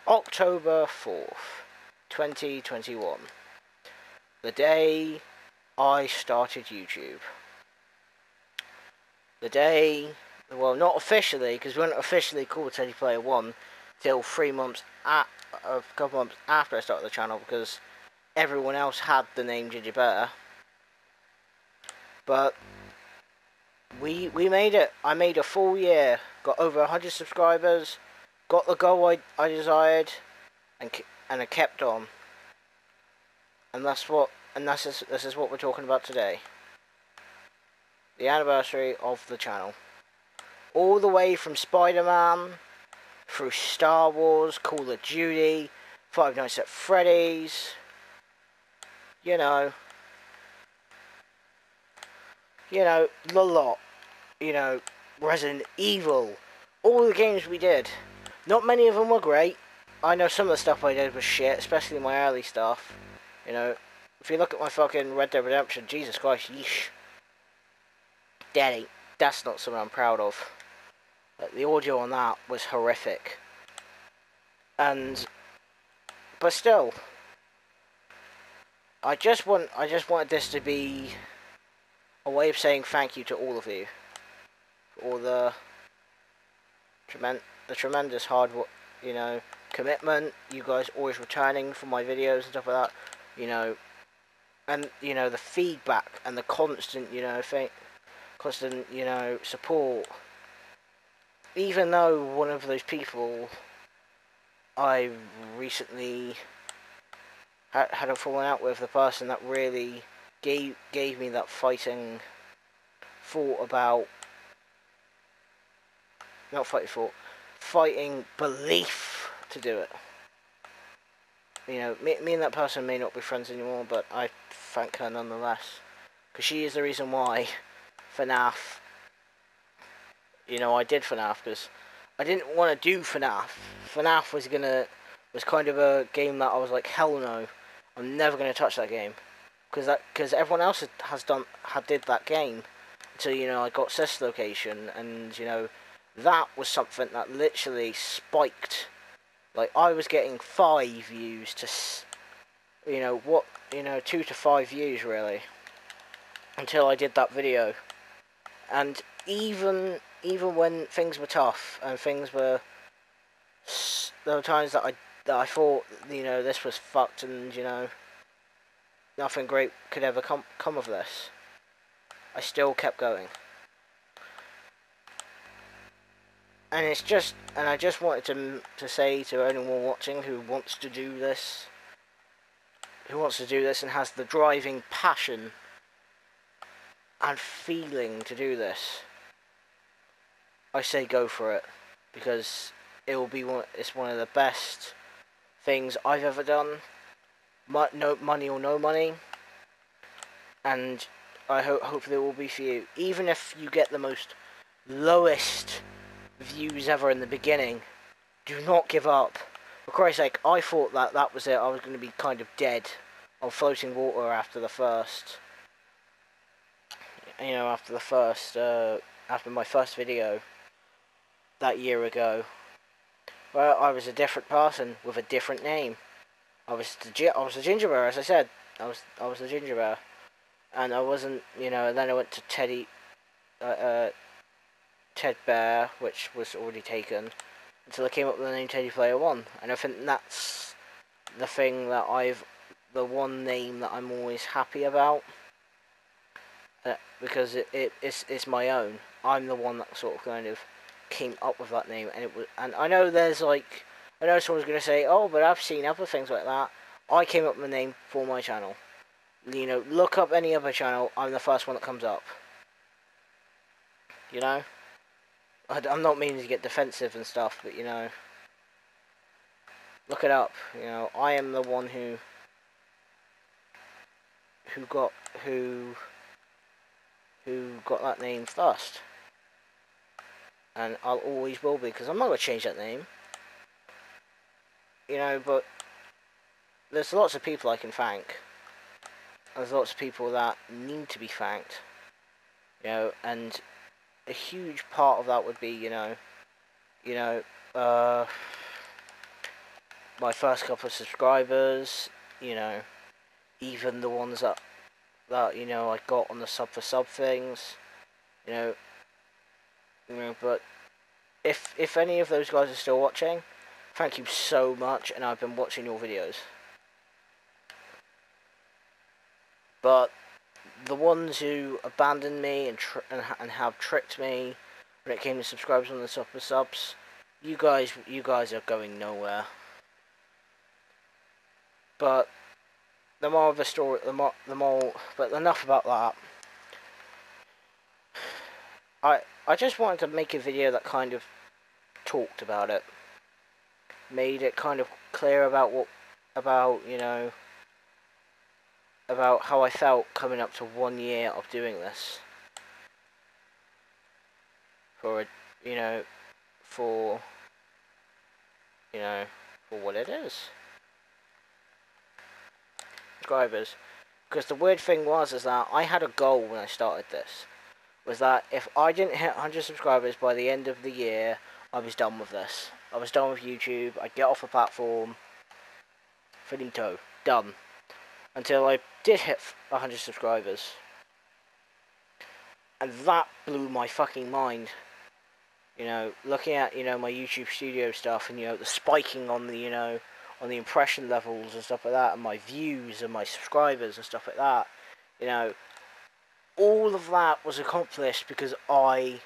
October 4th, 2021. The day I started YouTube. The day, well, not officially, because we weren't officially called Teddy Player 1 till 3 months, a couple months after I started the channel, because everyone else had the name Ginger Bear. But we made it. I made a full year, got over 100 subscribers, got the goal I desired, and I kept on. And this is what we're talking about today. The anniversary of the channel. All the way from Spider-Man, through Star Wars, Call of Duty, Five Nights at Freddy's, you know, the lot, Resident Evil, all the games we did. Not many of them were great. I know some of the stuff I did was shit, especially my early stuff. If you look at my fucking Red Dead Redemption, Jesus Christ, yeesh. Daddy, that's not something I'm proud of. The audio on that was horrific. But still, I just wanted this to be a way of saying thank you to all of you. For all the tremendous hard work, commitment, you guys always returning for my videos and stuff like that, and, the feedback and the constant, support. Even though one of those people I recently had a falling out with, the person that really gave me that fighting thought about, not fighting thought, fighting belief to do it. Me and that person may not be friends anymore, but I thank her nonetheless, because she is the reason why FNAF, I did FNAF, because I didn't want to do FNAF. FNAF was kind of a game that I was like, hell no, I'm never going to touch that game, because everyone else did that game until, I got Sis Location, and, that was something that literally spiked. Like, I was getting 5 views to, 2 to 5 views, really, until I did that video. And even when things were tough, and there were times that I thought, this was fucked, and, nothing great could ever come of this, I still kept going. And I just wanted to say to anyone watching who wants to do this and has the driving passion and feeling to do this, I say go for it, because it's one of the best things I've ever done. No money or no money, and I hopefully it will be for you. Even if you get the most lowest views ever in the beginning, do not give up. For Christ's sake, I thought that was it. I was going to be kind of dead on floating water after my first video that year ago. Well, I was a different person with a different name. I was a ginger bear, as I said. I was a ginger bear, and I wasn't, and then I went to Ted Bear, which was already taken, until I came up with the name Teddy Player 1, and I think that's the one name that I'm always happy about, because it's my own. I'm the one that sort of kind of came up with that name, and I know someone's going to say, oh, but I've seen other things like that. I came up with the name for my channel. Look up any other channel, I'm the first one that comes up. I'm not meaning to get defensive and stuff, but, look it up. I am the one who got that name first. And I'll always will be, because I'm not going to change that name. But there's lots of people I can thank. There's lots of people that need to be thanked. And a huge part of that would be, my first couple of subscribers, you know, even the ones that you know I got on the sub for sub things, you know, but if any of those guys are still watching, thank you so much, and I've been watching your videos. But the ones who abandoned me and have tricked me when it came to subscribers on the sub for subs, you guys are going nowhere. But the more of the story, the more. But enough about that. I just wanted to make a video that kind of talked about it, made it kind of clear about you know, about how I felt coming up to 1 year of doing this. For you know, for you know, for what it is. Subscribers. Because the weird thing is that I had a goal when I started this. Was that if I didn't hit 100 subscribers by the end of the year, I was done with this. I was done with YouTube. I'd get off the platform. Finito. Done. Until I did hit 100 subscribers. And that blew my fucking mind. You know, looking at, you know, my YouTube studio stuff and, you know, the spiking on the, you know, on the impression levels and stuff like that, and my views and my subscribers and stuff like that, you know, all of that was accomplished because I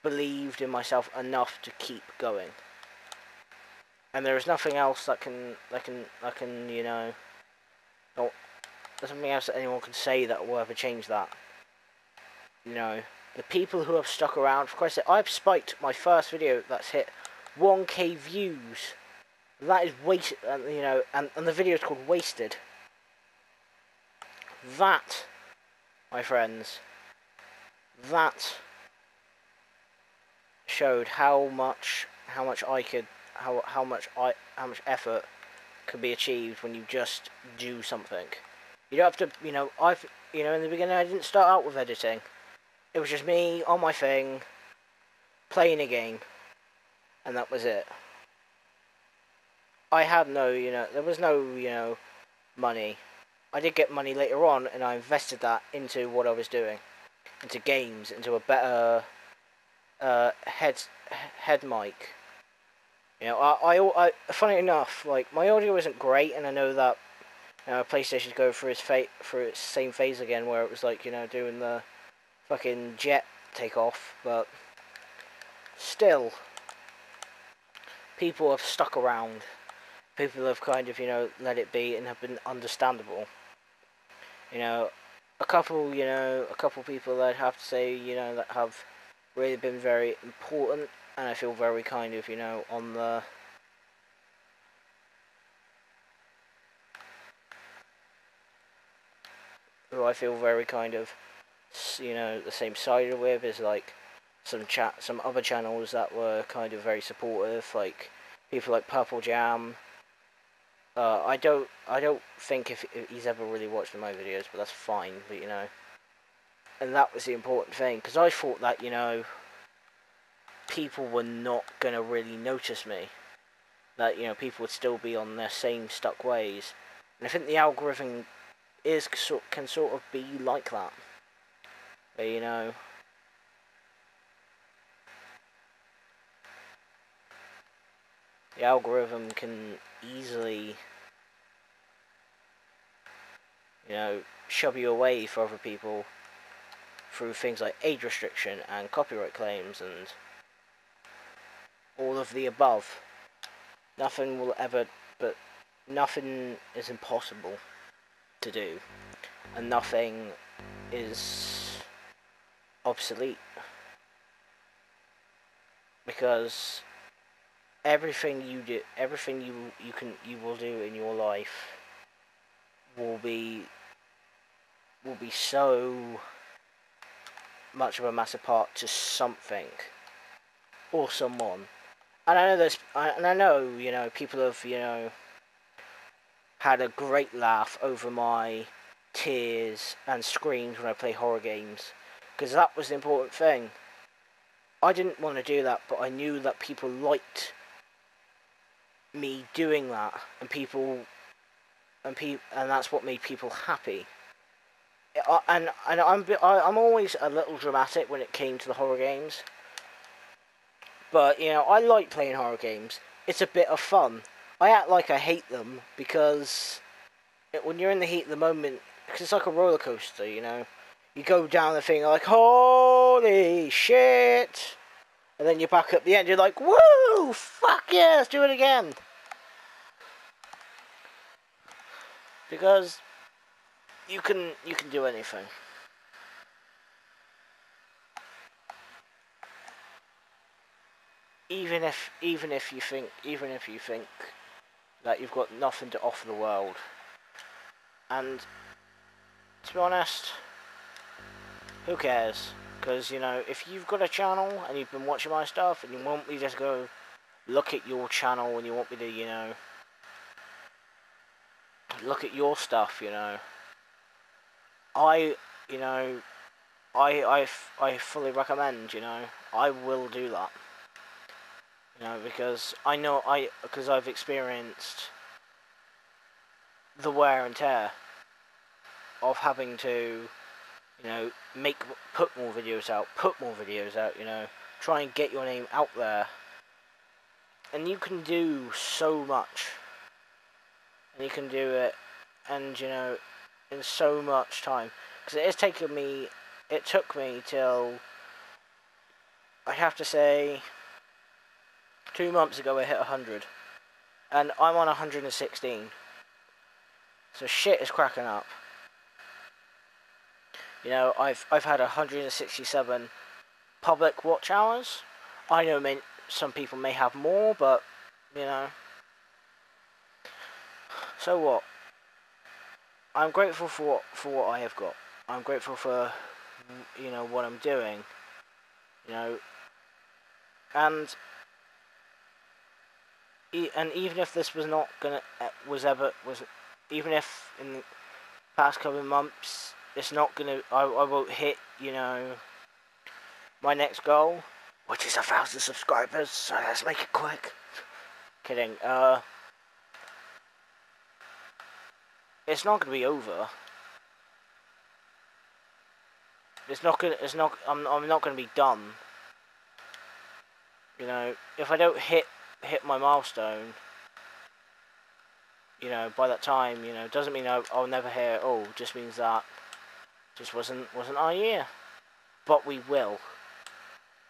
believed in myself enough to keep going. And there is nothing else that can, you know, there's nothing else that anyone can say that will ever change that. You know, the people who have stuck around, for Christ's sake, I've spiked my first video that's hit 1k views. That is wasted, you know, and the video is called Wasted. That, my friends, that showed how much effort could be achieved when you just do something. You don't have to, you know, in the beginning I didn't start out with editing. It was just me on my thing, playing a game, and that was it. I had no, you know, there was no, you know, money. I did get money later on, and I invested that into what I was doing, into games, into a better head mic. You know, I funny enough, like, my audio isn't great, and I know that, you know, PlayStation's going through its same phase again, where it was like, you know, doing the fucking jet takeoff, but still, people have stuck around. People have kind of, you know, let it be and have been understandable. You know, a couple people that I'd have to say, you know, that have really been very important, and I feel very kind of, you know, on the who I feel very kind of, you know, the same side with is like some other channels that were kind of very supportive, like people like Purple Jam. I don't think if he's ever really watched my videos, but that's fine. But you know, and that was the important thing, because I thought that, you know, people were not gonna really notice me. That, you know, people would still be on their same stuck ways, and I think the algorithm can sort of be like that. But, you know, the algorithm can easily, you know, shove you away for other people through things like age restriction and copyright claims and all of the above. Nothing is impossible to do, and nothing is obsolete, because everything you will do in your life will be so much of a massive part to something or someone. And I know, you know, people have, you know, had a great laugh over my tears and screams when I play horror games, because that was the important thing. I didn't want to do that, but I knew that people liked me doing that, and and that's what made people happy. I'm always a little dramatic when it came to the horror games, but you know, I like playing horror games. It's a bit of fun. I act like I hate them because when you're in the heat of the moment, because it's like a roller coaster, you know. You go down the thing like, holy shit, and then you're back up the end. You're like, woo, fuck yeah, let's do it again. Because you can do anything. Even if you think that you've got nothing to offer the world. And to be honest, who cares? Because, you know, if you've got a channel and you've been watching my stuff and you want me to just go look at your channel and you want me to, you know, look at your stuff, you know, I fully recommend, you know, I will do that. You know, because because I've experienced the wear and tear of having to, you know, put more videos out, you know, try and get your name out there. And you can do so much. And you can do it, and, you know, in so much time. Because it took me till, I have to say, 2 months ago I hit 100. And I'm on 116. So shit is cracking up. You know, I've had 167 public watch hours. I know some people may have more, but, you know. So what? I'm grateful for what I have got. I'm grateful for, you know, what I'm doing. You know, and even if this was not gonna even if in the past couple of months it's not gonna, I won't hit, you know, my next goal, which is 1,000 subscribers. So let's make it quick. Kidding. It's not gonna be over. I'm not gonna be done. You know, if I don't hit my milestone, you know, by that time, you know, doesn't mean I'll never hear it all. Just means that just wasn't our year. But we will,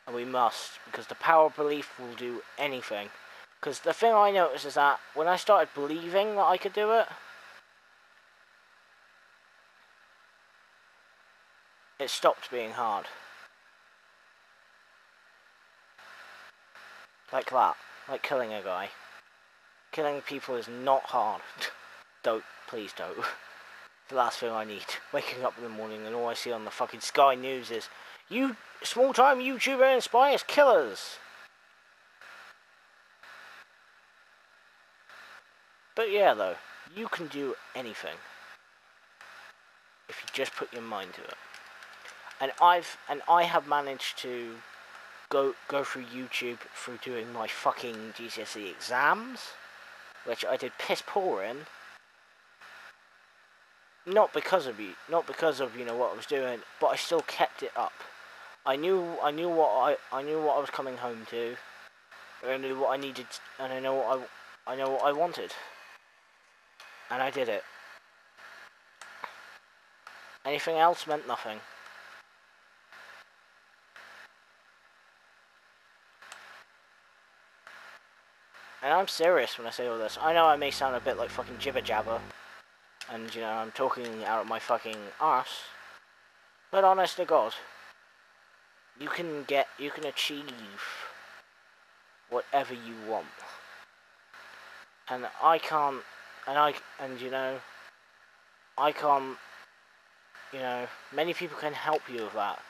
and we must, because the power of belief will do anything. Because the thing I noticed is that when I started believing that I could do it, it stopped being hard. Like that. Like killing a guy. Killing people is not hard. Please don't. The last thing I need. Waking up in the morning and all I see on the fucking Sky News is, you small-time YouTuber inspires killers. But yeah, though, you can do anything if you just put your mind to it. And I have managed to go through YouTube through doing my fucking GCSE exams, which I did piss poor in. Not because of you know what I was doing, but I still kept it up. I knew what I was coming home to. I knew what I needed, and I know what I wanted, and I did it. Anything else meant nothing. And I'm serious when I say all this. I know I may sound a bit like fucking jibber jabber, and, you know, I'm talking out of my fucking arse, but honest to God, you can achieve whatever you want. And I can't, you know, I can't, you know, many people can help you with that,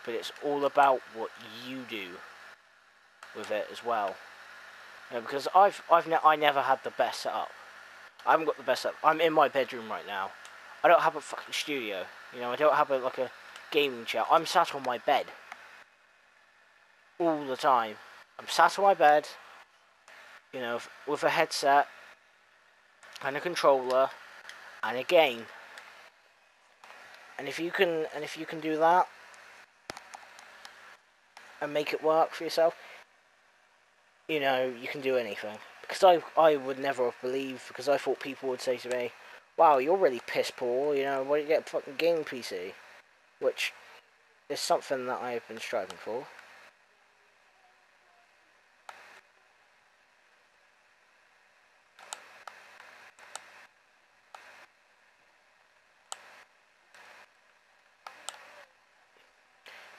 but it's all about what you do with it as well. You know, because I never had the best setup. I haven't got the best setup. I'm in my bedroom right now. I don't have a fucking studio. You know, I don't have like a gaming chair. I'm sat on my bed all the time. I'm sat on my bed, You know, with a headset and a controller and a game. And if you can do that and make it work for yourself, you know, you can do anything. Because I would never have believed, because I thought people would say to me, wow, you're really piss poor, you know, why don't you get a fucking game PC? Which is something that I've been striving for.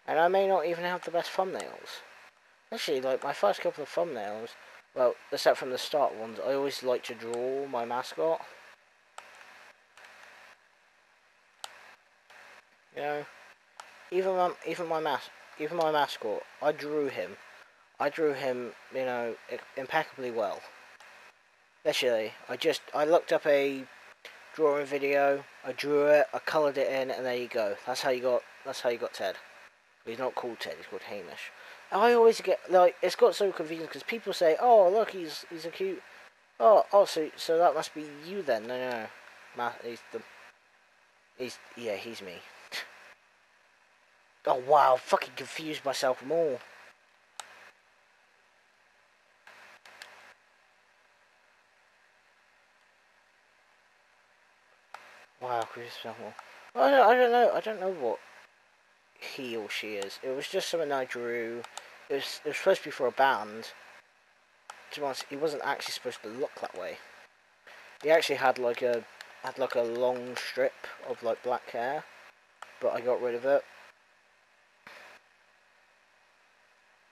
And I may not even have the best thumbnails. Actually, like, my first couple of thumbnails, well, except from the start ones, I always like to draw my mascot. You know, even my mascot, I drew him. You know, impeccably well. Literally, I looked up a drawing video, I drew it, I coloured it in, and there you go. That's how you got Ted. He's not called Ted, he's called Hamish. I always get, like, it's got so confusing because people say, oh, look, he's a cute, so that must be you then. No. He's me. Oh, wow, fucking confused myself more. Wow, Chris Elmore. I don't know what he or she is. It was just something I drew. It was supposed to be for a band. To be honest, he wasn't actually supposed to look that way. He actually had like a long strip of like black hair, but I got rid of it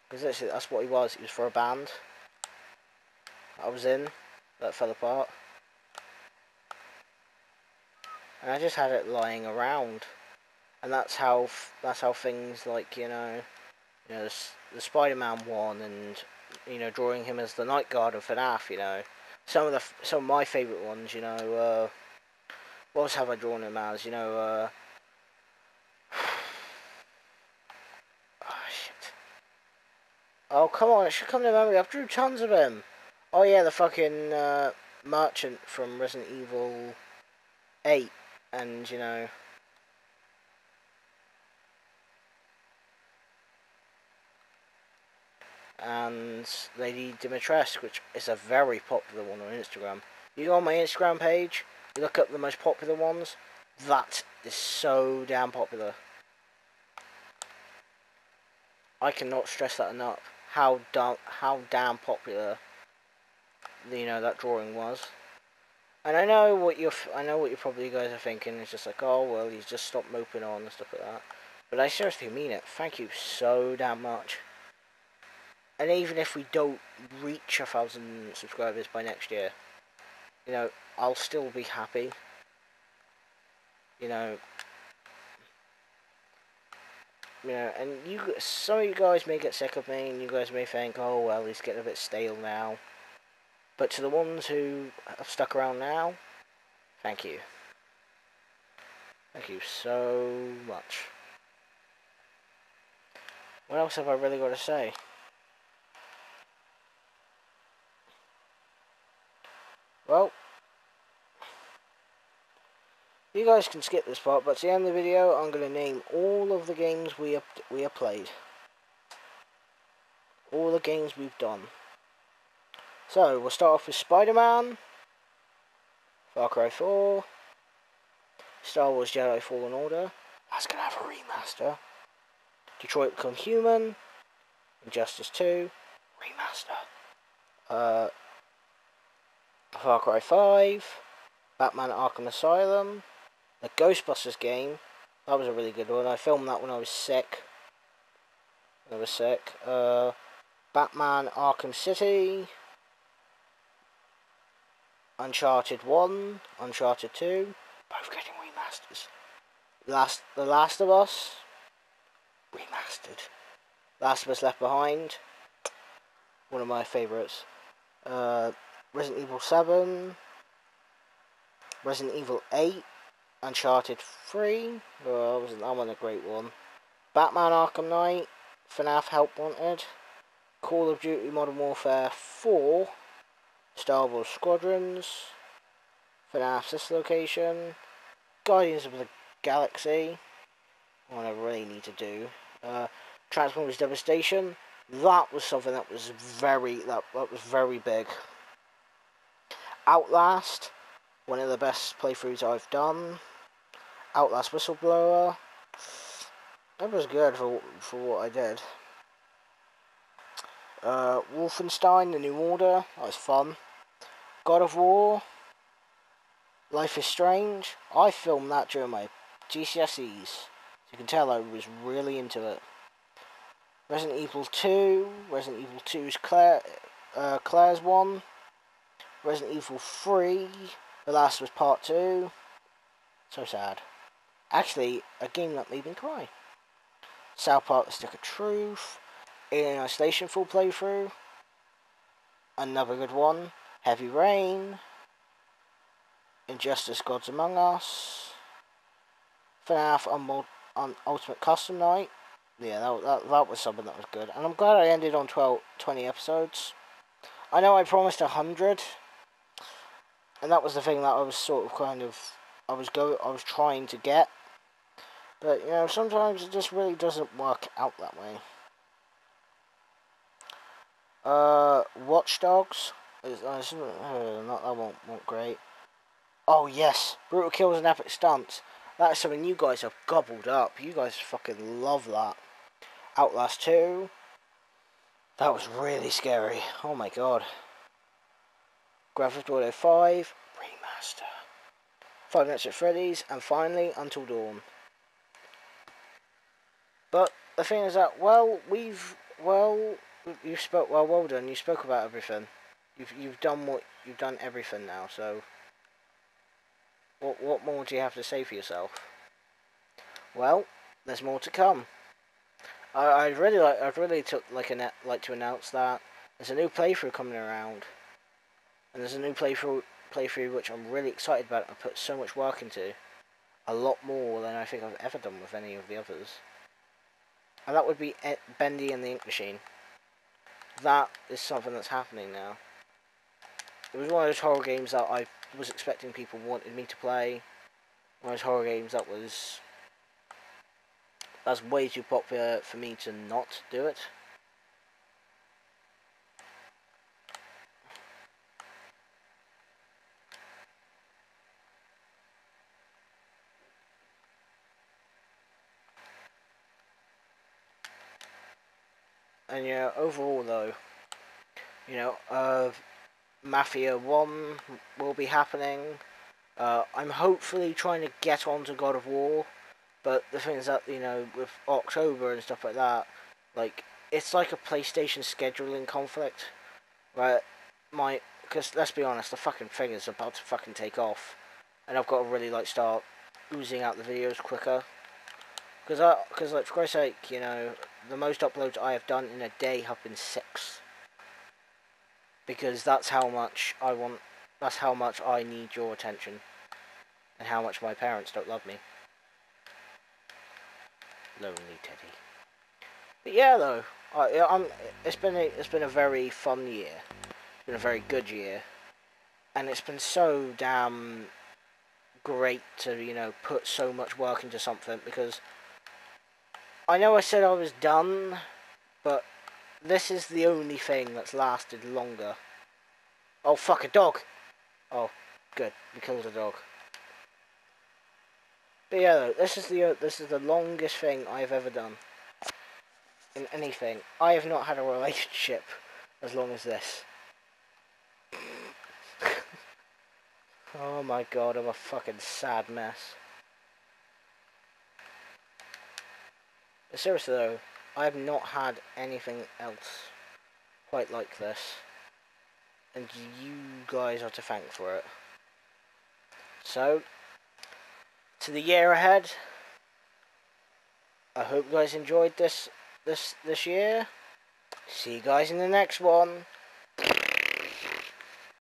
because that's what he was. He was for a band I was in that fell apart, and I just had it lying around, and that's how things like the Spider-Man one, and you know, drawing him as the Night Guard of FNAF. You know, some of my favourite ones. You know, what else have I drawn him as? You know, oh shit. Oh come on, it should come to memory. I've drew tons of him. Oh yeah, the fucking merchant from Resident Evil 8, and you know. And Lady Dimitrescu, which is a very popular one on Instagram. You go on my Instagram page, you look up the most popular ones, that is so damn popular. I cannot stress that enough. How damn popular, you know, that drawing was. And I know what you're probably guys are thinking. It's just like, oh well, he's just stopped moping on and stuff like that. But I seriously mean it. Thank you so damn much. And even if we don't reach 1,000 subscribers by next year, you know, I'll still be happy. You know, and some of you guys may get sick of me, and you guys may think, oh well, he's getting a bit stale now. But to the ones who have stuck around now, thank you. Thank you so much. What else have I really got to say? Well, you guys can skip this part, but at the end of the video, I'm going to name all of the games we have played. All the games we've done. So, we'll start off with Spider-Man, Far Cry 4, Star Wars Jedi Fallen Order, that's going to have a remaster, Detroit Become Human, Injustice 2, remaster, Far Cry 5, Batman Arkham Asylum, the Ghostbusters game, that was a really good one. I filmed that when I was sick. Batman Arkham City, Uncharted 1, Uncharted 2, both getting remasters. The Last of Us, remastered. Last of Us Left Behind, one of my favourites. Resident Evil 7, Resident Evil 8, Uncharted 3, that one a great one. Batman Arkham Knight, FNAF Help Wanted, Call of Duty Modern Warfare 4, Star Wars Squadrons, FNAF this location, Guardians of the Galaxy, what I really need to do, Transformers Devastation. That was something that was very big. Outlast, one of the best playthroughs I've done. Outlast Whistleblower, that was good for what I did. Wolfenstein: The New Order, that was fun. God of War, Life is Strange. I filmed that during my GCSEs. So you can tell I was really into it. Resident Evil 2, Resident Evil 2's Claire's one. Resident Evil 3, The Last of Us Part 2. So sad. Actually, a game that made me cry. South Park: The Stick of Truth. Alien Isolation full playthrough. Another good one. Heavy Rain. Injustice: Gods Among Us. FNAF Ultimate Custom Night. Yeah, that was something that was good. And I'm glad I ended on 20 episodes. I know I promised 100. And that was the thing that I was sort of I was trying to get. But, you know, sometimes it just really doesn't work out that way. Watch Dogs. That won't great. Oh, yes. Brutal Kills and Epic Stunts. That is something you guys have gobbled up. You guys fucking love that. Outlast 2. That was really scary. Oh my god. Grand Theft Auto 5. Remaster. Five Nights at Freddy's. And finally, Until Dawn. But the thing is that, well done. You spoke about everything. You've done everything now, so what more do you have to say for yourself? Well, there's more to come. I'd really like to announce that there's a new playthrough coming around, and there's a new playthrough which I'm really excited about. I put so much work into, a lot more than I think I've ever done with any of the others, and that would be Bendy and the Ink Machine. That is something that's happening now. It was one of those horror games that I was expecting people wanted me to play. One of those horror games that's way too popular for me to not do it. And yeah, overall though, you know, Mafia 1 will be happening. I'm hopefully trying to get onto God of War, but the thing is that, you know, with October and stuff like that, like, it's like a PlayStation scheduling conflict, right? Because let's be honest, the fucking thing is about to fucking take off, and I've got to really, like, start oozing out the videos quicker. Because like, for Christ's sake, you know, the most uploads I have done in a day have been 6. Because that's how much I need your attention. And how much my parents don't love me. Lonely Teddy. But yeah, though, it's been a very fun year. It's been a very good year. And it's been so damn great to, you know, put so much work into something, because I know I said I was done, but this is the only thing that's lasted longer. Oh, fuck, a dog! Oh, good, we killed a dog. But yeah, though, this is the longest thing I've ever done in anything. I have not had a relationship as long as this. Oh my god, I'm a fucking sad mess. But seriously though, I have not had anything else quite like this, and you guys are to thank for it. So, to the year ahead, I hope you guys enjoyed this year. See you guys in the next one.